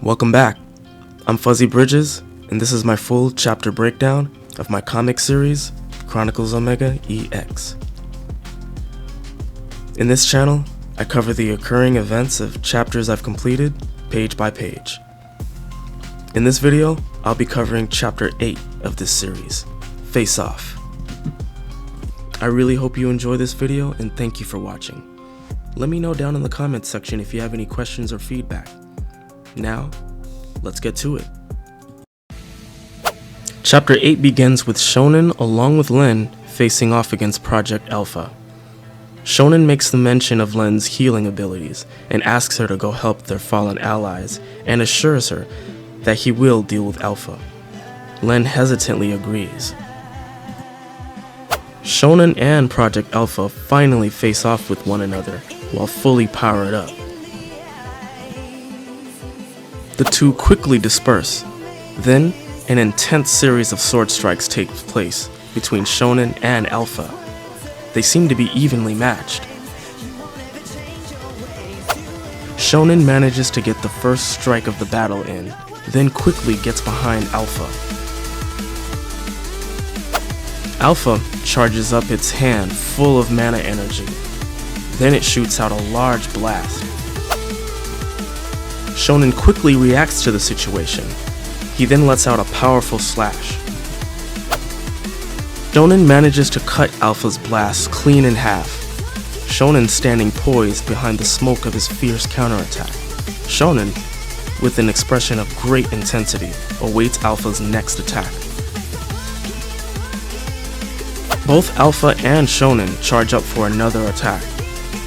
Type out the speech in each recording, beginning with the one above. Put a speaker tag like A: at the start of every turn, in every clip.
A: Welcome back. I'm Fuzzy Bridges, and this is my full chapter breakdown of my comic series, Chronicles Omega EX. In this channel, I cover the occurring events of chapters I've completed, page by page. In this video, I'll be covering chapter 8 of this series, Face Off. I really hope you enjoy this video, and thank you for watching. Let me know down in the comments section if you have any questions or feedback. Now, let's get to it. Chapter 8 begins with Shonen along with Len facing off against Project Alpha. Shonen makes the mention of Len's healing abilities and asks her to go help their fallen allies and assures her that he will deal with Alpha. Len hesitantly agrees. Shonen and Project Alpha finally face off with one another while fully powered up. The two quickly disperse. Then, an intense series of sword strikes takes place between Shonen and Alpha. They seem to be evenly matched. Shonen manages to get the first strike of the battle in, then quickly gets behind Alpha. Alpha charges up its hand full of mana energy. Then it shoots out a large blast. Shonen quickly reacts to the situation. He then lets out a powerful slash. Shonen manages to cut Alpha's blast clean in half. Shonen standing poised behind the smoke of his fierce counterattack. Shonen, with an expression of great intensity, awaits Alpha's next attack. Both Alpha and Shonen charge up for another attack.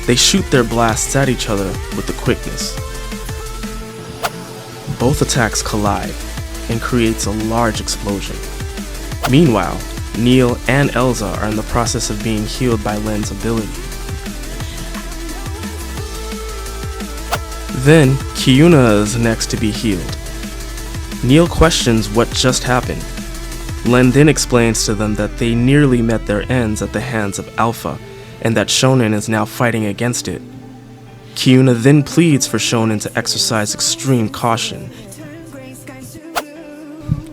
A: They shoot their blasts at each other with the quickness. Both attacks collide and creates a large explosion. Meanwhile, Neil and Elza are in the process of being healed by Len's ability. Then, Kyuna is next to be healed. Neil questions what just happened. Len then explains to them that they nearly met their ends at the hands of Alpha, and that Shonen is now fighting against it. Kyuna then pleads for Shonen to exercise extreme caution.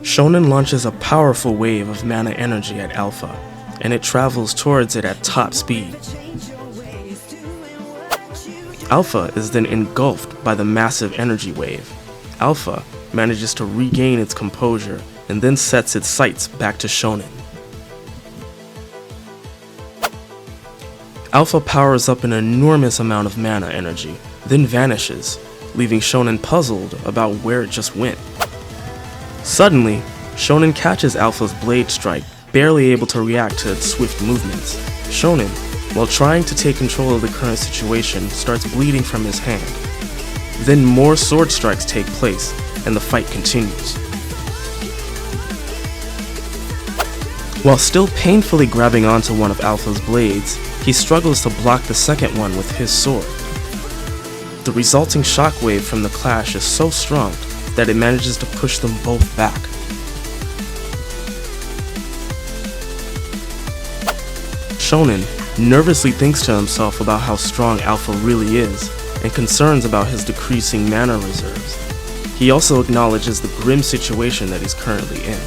A: Shonen launches a powerful wave of mana energy at Alpha, and it travels towards it at top speed. Alpha is then engulfed by the massive energy wave. Alpha manages to regain its composure and then sets its sights back to Shonen. Alpha powers up an enormous amount of mana energy, then vanishes, leaving Shonen puzzled about where it just went. Suddenly, Shonen catches Alpha's blade strike, barely able to react to its swift movements. Shonen, while trying to take control of the current situation, starts bleeding from his hand. Then more sword strikes take place, and the fight continues. While still painfully grabbing onto one of Alpha's blades, he struggles to block the second one with his sword. The resulting shockwave from the clash is so strong that it manages to push them both back. Shonen nervously thinks to himself about how strong Alpha really is, and concerns about his decreasing mana reserves. He also acknowledges the grim situation that he's currently in.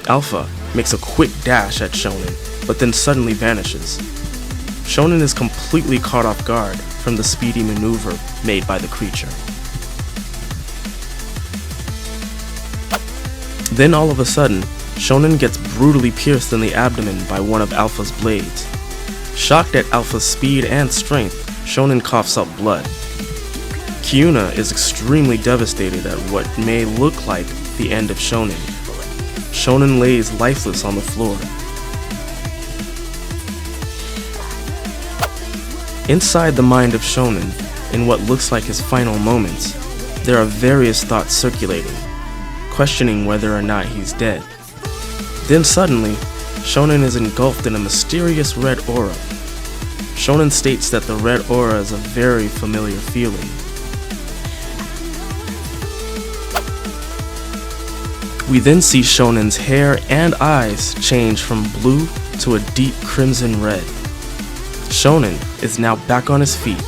A: Alpha makes a quick dash at Shonen, but then suddenly vanishes. Shonen is completely caught off guard from the speedy maneuver made by the creature. Then all of a sudden, Shonen gets brutally pierced in the abdomen by one of Alpha's blades. Shocked at Alpha's speed and strength, Shonen coughs up blood. Kyuna is extremely devastated at what may look like the end of Shonen. Shonen lays lifeless on the floor. Inside the mind of Shonen, in what looks like his final moments, there are various thoughts circulating, questioning whether or not he's dead. Then suddenly, Shonen is engulfed in a mysterious red aura. Shonen states that the red aura is a very familiar feeling. We then see Shonen's hair and eyes change from blue to a deep crimson red. Shonen is now back on his feet,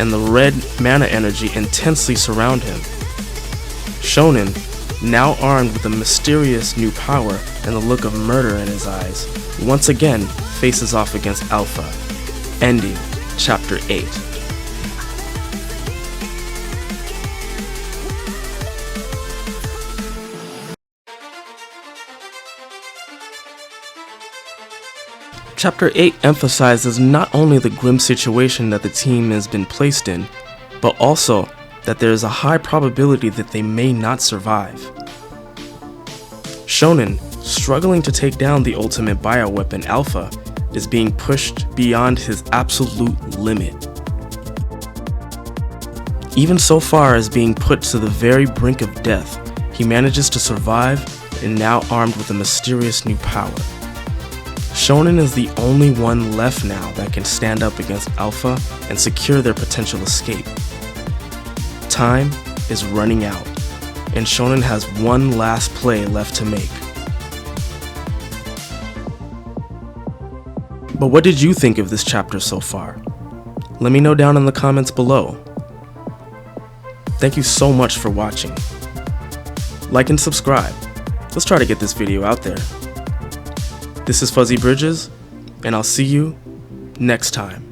A: and the red mana energy intensely surround him. Shonen, now armed with a mysterious new power and the look of murder in his eyes, once again faces off against Alpha, ending Chapter 8. Chapter 8 emphasizes not only the grim situation that the team has been placed in, but also that there is a high probability that they may not survive. Shonen, struggling to take down the ultimate bioweapon Alpha, is being pushed beyond his absolute limit. Even so far as being put to the very brink of death, he manages to survive and now armed with a mysterious new power. Shonen is the only one left now that can stand up against Alpha and secure their potential escape. Time is running out, and Shonen has one last play left to make. But what did you think of this chapter so far? Let me know down in the comments below. Thank you so much for watching. Like and subscribe. Let's try to get this video out there. This is Fuzzy Bridges, and I'll see you next time.